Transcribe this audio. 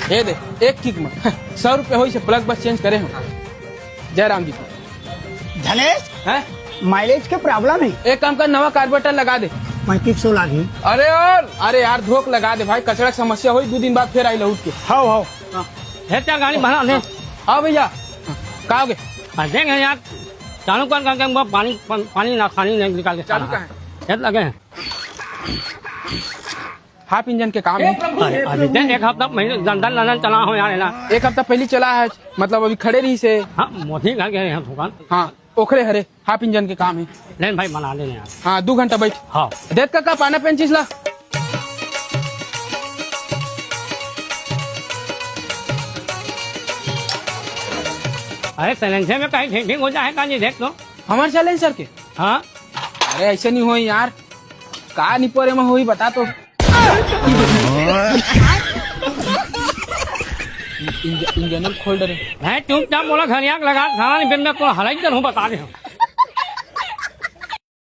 ये दे एक किक में 100 रुपये हो प्लग बस चेंज करे हो। जयराम जी को धनेश है माइलेज के प्रॉब्लम है। एक काम कर, नवा कार्बोरेटर लगा दे। 3500 लागी। अरे यार धोख लगा दे भाई, कचरा की समस्या हुई 2 दिन बाद फिर आई लौट के। हाउ है क्या गाड़ी बना दे। हाँ भैया कहा हो गए? देंगे यार चालू कर करके हमको पानी ना खानी नहीं निकाल के चालू कहाँ है? है लगे हैं। हाफ इंजन के काम है। अभी देख एक हफ्ता महीने लंदन चला हो यार ना। एक हफ्ता पहले चला है, मतलब अभी खड़े रही से। हाँ मोदी घर गए हैं दुकान। हाँ ओखरे हरे हाफ इंजन के काम है। लेकिन भाई बना देने यार। हाँ 2 घंटा बैठ। हाँ देख का पाना पेंचिस ला। अरे सैलेंसर में कहीं ठीक हो जाएगा जी, देख लो। हमारे चैलेंज सर के। हाँ अरे ऐसे नहीं हो यार, का निपोरे में हुई बता तो। इंजन खोल डरे चुपचाप बोला घर आग लगा खाना नहीं, फिर मैं तो हलाई हूँ बता दे।